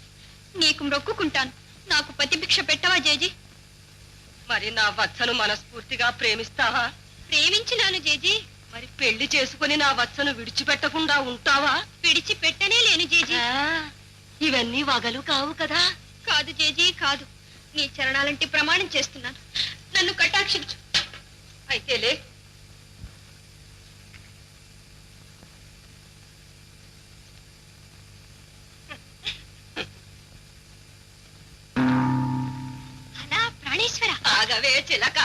Speaker 5: నీకు మ్రొక్కుకుంటాను. నాకు ప్రతిభిక్ష పెట్టవా జేజీ?
Speaker 9: మరి నా వత్సను మనస్ఫూర్తిగా ప్రేమిస్తావా?
Speaker 5: ప్రేమించినాను జేజీ.
Speaker 9: మరి పెళ్లి చేసుకుని నా వత్సను విడిచిపెట్టకుండా ఉంటావా?
Speaker 5: విడిచిపెట్టనే లేను జేజీ.
Speaker 9: ఇవన్నీ వగలు కావు కదా?
Speaker 5: కాదు జేజీ, కాదు. నీ చరణాలంటే ప్రమాణం చేస్తున్నాను. నన్ను కటాక్షించు.
Speaker 9: అయితే లే.
Speaker 5: అలా ప్రాణేశ్వర.
Speaker 9: ఆగవే చిలక.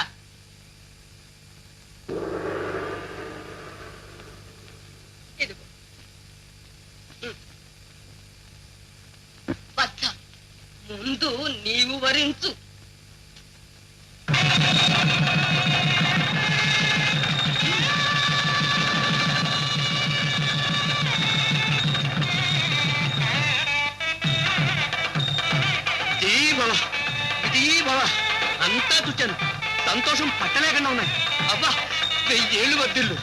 Speaker 9: ఇదిగో ముందు నీవు వరించు.
Speaker 2: అంతా చూచాను, సంతోషం పట్టలేకుండా ఉన్నాయి. అబ్బా, 1000 ఏళ్ళు వద్దిల్లు.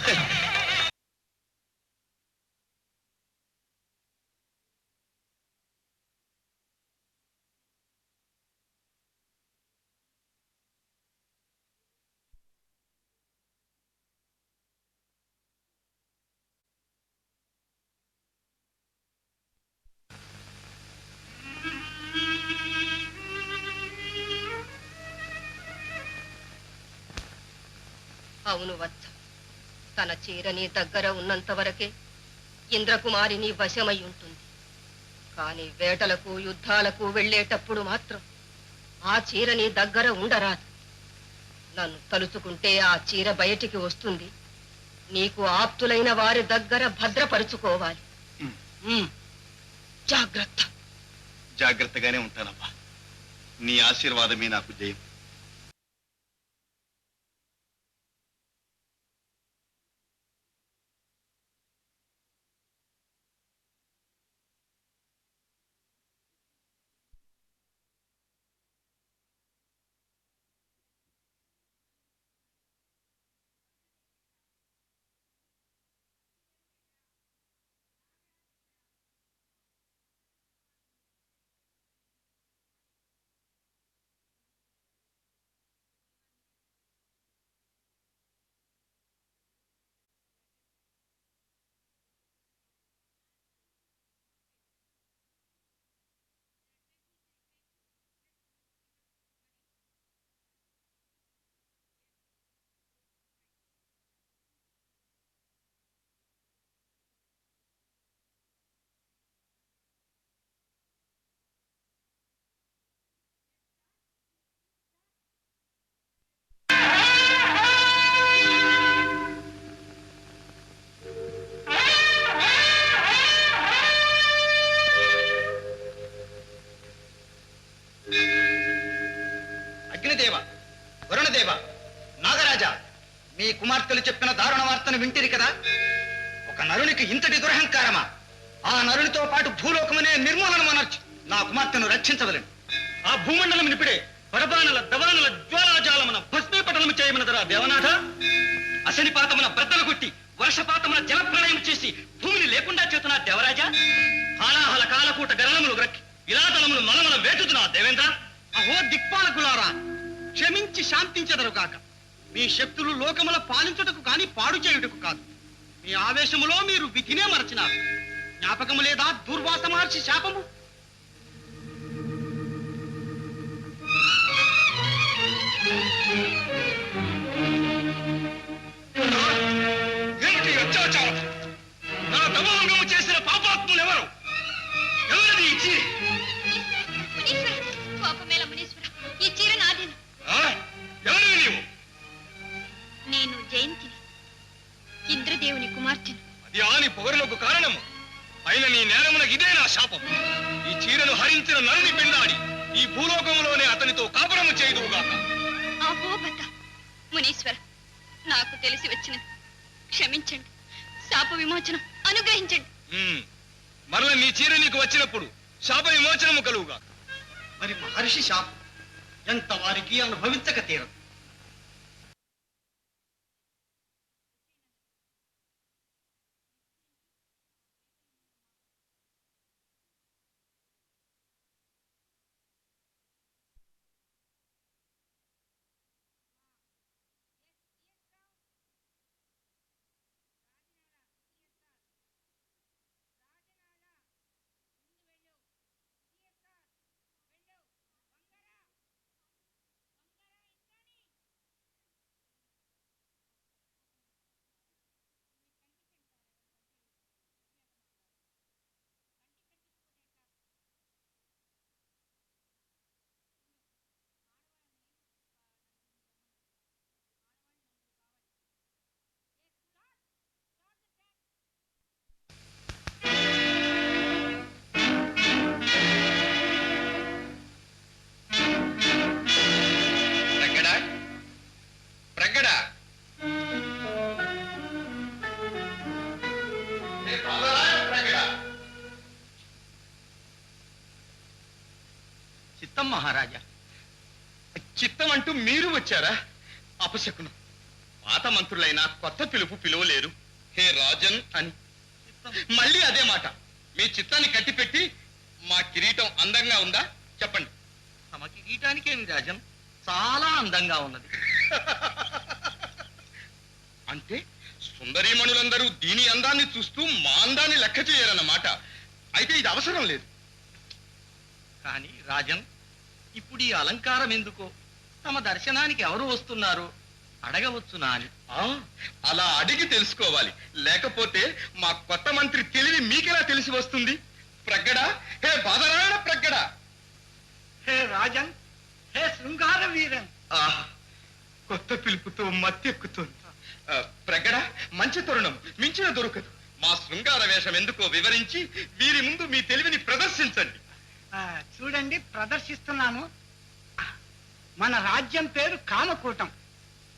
Speaker 9: అవును వత్స, తన చీర నీ దగ్గర ఉన్నంత వరకే ఇంద్రకుమారి నీ వశమై ఉంటుంది. కాని వేటలకు యుద్ధాలకు వెళ్ళేటప్పుడు మాత్రం ఆ చీర నీ దగ్గర ఉండరాదు. నన్ను తలుచుకుంటే ఆ చీర బయటికి వస్తుంది. నీకు ఆప్తులైన వారి దగ్గర భద్రపరుచుకోవాలి. జాగ్రత్త.
Speaker 6: జాగ్రత్తగానే ఉంటానమ్మా. నీ ఆశీర్వాదమే నాకు జయం.
Speaker 3: అగ్నిదేవ, వరుణదేవ, నాగరాజా, మీ కుమార్తెలు చెప్పిన దారుణ వార్తను వింటిరి కదా. ఒక నరునికి ఇంతటి దురహంకారమా? ఆ నరునితో పాటు భూలోకమనే నిర్మూలన మనర్చి నా కుమార్తెను రక్షించవలను. ఆ భూమండలం నిపిడే పరబాణల దవానల జ్వాలాజాలమున భస్మీపటలము చేయమనదరా దేవనాథ. అశనిపాతమున బ్రద్దలు కొట్టి వర్షపాతమున జలప్రళయం చేసి భూమిని లేకుండా చేతున్నా దేవరాజా. హాలాహల కాలకూట గరళములు గ్రక్కి విలాదలములు మలమల వేటుతున్నా దేవేంద్ర. అహో దిక్పాలకులారా, క్షమించి శాంతించెదరుగాక. మీ శక్తులు లోకముల పాలించుటకు కాని పాడు చేయుటకు కాదు. మీ ఆవేశములో మీరు విధినే మరచినారు. జ్ఞాపకము లేదా దుర్వాస మహర్షి శాపము? ఏమిటి అత్యాచారం? నా దమోహంగము చేసిన పాపాత్ములు ఎవరు? ఎవరిది ఈ చీర?
Speaker 5: కోపమేల మునీశ్వర, ఈ చీర నాదేను.
Speaker 3: ఎవరివి నీవు?
Speaker 5: నేను జయంతిని, ఇంద్రదేవుని కుమార్తెను.
Speaker 3: అది ఆని పొగరులకు కారణము. అయిన నీ నేరమునకు ఇదే నా శాపం. ఈ చీరను హరించిన నరుని పిండాడి ఈ భూలోకములోనే అతనితో కాపురము చేయుదువుగాక.
Speaker 5: అహోబత మునీశ్వర, నాకు తెలిసి వచ్చినది, క్షమించండి. శాప విమోచనం అనుగ్రహించండి.
Speaker 3: మరల నీ చీర నీకు వచ్చినప్పుడు శాప విమోచనము కలుగుగా. మరి మహర్షి శాపం ఎంత వారికి అనుభవించక తీరదు.
Speaker 2: చిత్తం మహారాజా.
Speaker 3: చిత్తం అంటూ మీరు వచ్చారా? అపశకునం. పాత మంత్రులైనా కొత్త పిలుపు పిలువలేరు. హే రాజన్ అని. మళ్ళీ అదే మాట. మీ చిత్తాన్ని కట్టిపెట్టి మా కిరీటం అందంగా ఉందా చెప్పండి.
Speaker 2: తమ కిరీటానికేమి రాజన్, చాలా అందంగా ఉన్నది.
Speaker 3: అంటే సుందరీమణులందరూ దీని అందాన్ని చూస్తూ మా అందాన్ని లెక్క చేయరన్నమాట. అయితే ఇది అవసరం లేదు.
Speaker 2: కానీ రాజన్, ఇప్పుడు ఈ అలంకారం ఎందుకో, తమ దర్శనానికి ఎవరు వస్తున్నారు అడగవచ్చునా అని.
Speaker 3: అలా అడిగి తెలుసుకోవాలి. లేకపోతే మా కొత్త మంత్రి తెలివి మీకెలా తెలిసి వస్తుంది? ప్రగ్గడ, హే బాదరాయణ ప్రగ్గడ.
Speaker 2: హే రాజన్, హే శృంగార వీరన్.
Speaker 3: కొత్త పిలుపుతో మత్తెక్కుతోంది. ప్రగ్గడ, మంచి తరుణం మించిన దొరకదు. మా శృంగార వేషం ఎందుకో వివరించి వీరి ముందు మీ తెలివిని ప్రదర్శించండి.
Speaker 2: చూడండి, ప్రదర్శిస్తున్నాను. మన రాజ్యం పేరు కామకూటం,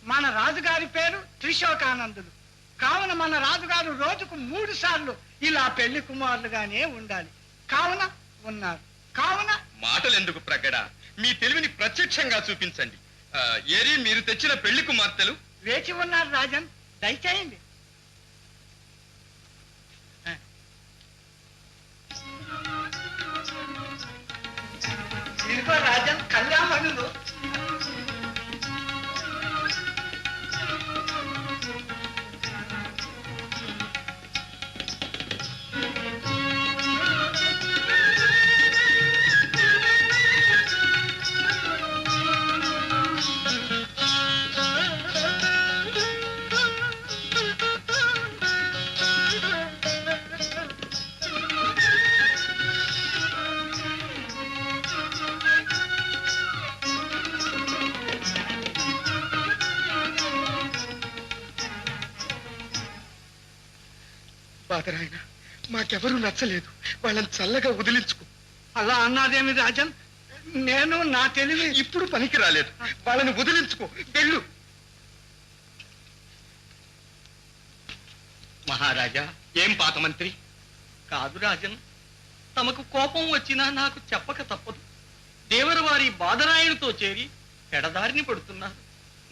Speaker 2: మన రాజుగారి పేరు త్రిశోకానందులు. కావున మన రాజుగారు రోజుకు 3 సార్లు ఇలా పెళ్లి కుమారులుగానే ఉండాలి. కావున ఉన్నారు. కావున
Speaker 3: మాటలెందుకు ప్రగ్గడ, మీ తెలివిని ప్రత్యక్షంగా చూపించండి. ఏరి మీరు తెచ్చిన పెళ్లి కుమార్తెలు
Speaker 2: వేచి ఉన్నారు రాజన్, దయచేయండి. ఇదిగో రాజన్ కళ్యాణులు.
Speaker 3: బాదరాయణ, మాకెవరూ నచ్చలేదు. వాళ్ళని చల్లగా వదిలించుకో.
Speaker 2: అలా అన్నాదేమి రాజన్, నేను నా తెలివి
Speaker 3: ఇప్పుడు పనికి రాలేదు. వాళ్ళని వదిలించుకో, వెళ్ళు.
Speaker 2: మహారాజా.
Speaker 3: ఏం పాత మంత్రి?
Speaker 2: కాదు రాజన్, తమకు కోపం వచ్చినా నాకు చెప్పక తప్పదు. దేవరవారి బాదరాయణతో చేరి పెడదారిని పడుతున్నారు.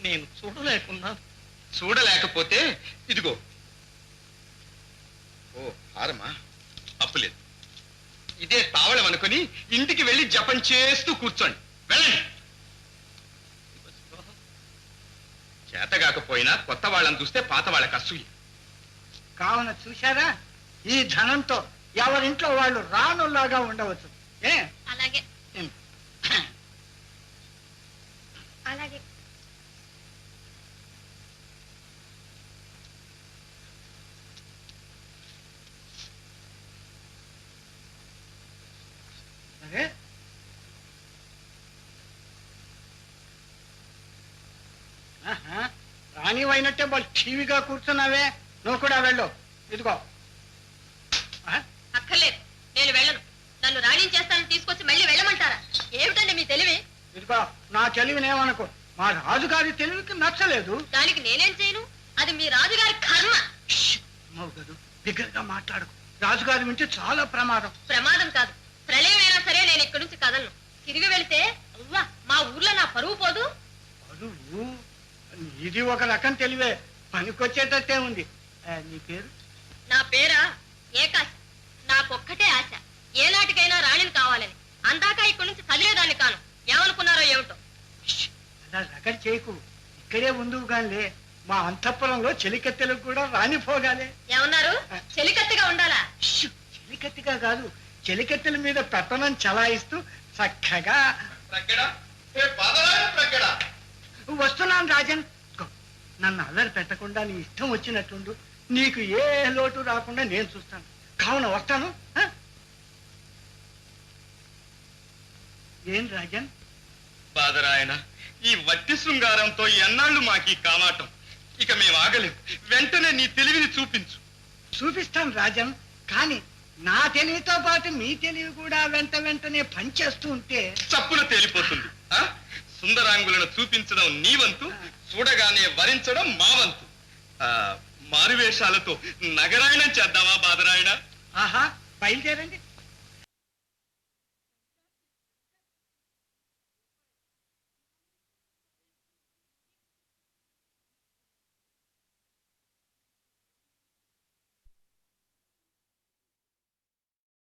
Speaker 2: నేను చూడలేకున్నాను.
Speaker 3: చూడలేకపోతే ఇదిగో. ఓ హారమా? అప్పులేదు. ఇదే తావళం అనుకుని ఇంటికి వెళ్ళి జపం చేస్తూ కూర్చోండి. వెళ్ళండి. చేతగాకపోయినా కొత్త వాళ్ళని చూస్తే పాత వాళ్ళకి అసూయ.
Speaker 2: కావున చూశారా, ఈ ధనంతో ఎవరింట్లో వాళ్ళు రానులాగా ఉండవచ్చు.
Speaker 5: అలాగే అలాగే.
Speaker 2: అరే రానివైనట్టే వాళ్ళు టీవీగా కూర్చున్నావే, నువ్వు కూడా వెళ్ళు. ఇదిగో.
Speaker 9: అక్కర్లేదు, నేను వెళ్ళను. నన్ను రాణించేస్తానని తీసుకొచ్చి మళ్ళీ వెళ్ళమంటారా? ఏమిటండి మీ తెలివి?
Speaker 2: ఇదిగో, నా తెలివినేమనుకో, మా రాజుగారి తెలివికి నచ్చలేదు.
Speaker 9: దానికి నేనేం చేయను? అది మీ రాజుగారి కర్మ.
Speaker 2: మౌగదు, దగ్గరగా మాట్లాడుకో. రాజుగారి వింటే చాలా ప్రమాదం.
Speaker 9: ప్రమాదం కాదు, ప్రళయమైనా సరే నేను ఇక్కడి నుంచి కదలను. తిరిగి వెళితే అవ్వా, మా ఊర్లో నా పరువు పోదు.
Speaker 2: పరువు? ఇది ఒక రకం తెలివే, పనికొచ్చేటట్టే ఉంది. నీ పేరు?
Speaker 9: నా పేరా ఏకాశ. నాకొక్కటే ఆశ, ఏనాటికైనా రాణిని కావాలని. అందాక ఇక్కడి నుంచి కదిలేదాన్ని కాను. ఏమనుకున్నారో ఏమిటో.
Speaker 2: అలా రగడి చేయకు, ఇక్కడే ఉందువు గానిలే. మా అంతఃపురంలో చెలికత్తెలకు కూడా రానిపోగాలే.
Speaker 9: ఏమన్నారు? చెలికత్తిగా ఉండాలా?
Speaker 2: చెలికత్తిగా కాదు, చెలికత్తెల మీద పెత్తనం చలాయిస్తూ చక్కగా. వస్తున్నాను రాజన్. నన్ను అల్లరి పెట్టకుండా నీ ఇష్టం వచ్చినట్టుండు. నీకు ఏ లోటు రాకుండా నేను చూస్తాను. కావున వస్తాను. ఏం రాజన్?
Speaker 3: బాదరాయణ, ఈ వట్టి శృంగారంతో ఎన్నాళ్ళు మాకీ కామాటం. ఇక మేము ఆగలేం. వెంటనే నీ తెలివిని చూపించు.
Speaker 2: చూపిస్తాను రాజన్, కానీ నా తెలివితో పాటు మీ తెలివి కూడా వెంటనే పనిచేస్తూ ఉంటే
Speaker 3: చప్పున తేలిపోతుంది. సుందరాంగులను చూపించడం నీ వంతు, చూడగానే వరించడం మా వంతు. మారువేషాలతో నగరాయణం చేద్దామా బాదరాయణ?
Speaker 2: ఆహా, బయలుదేరండి.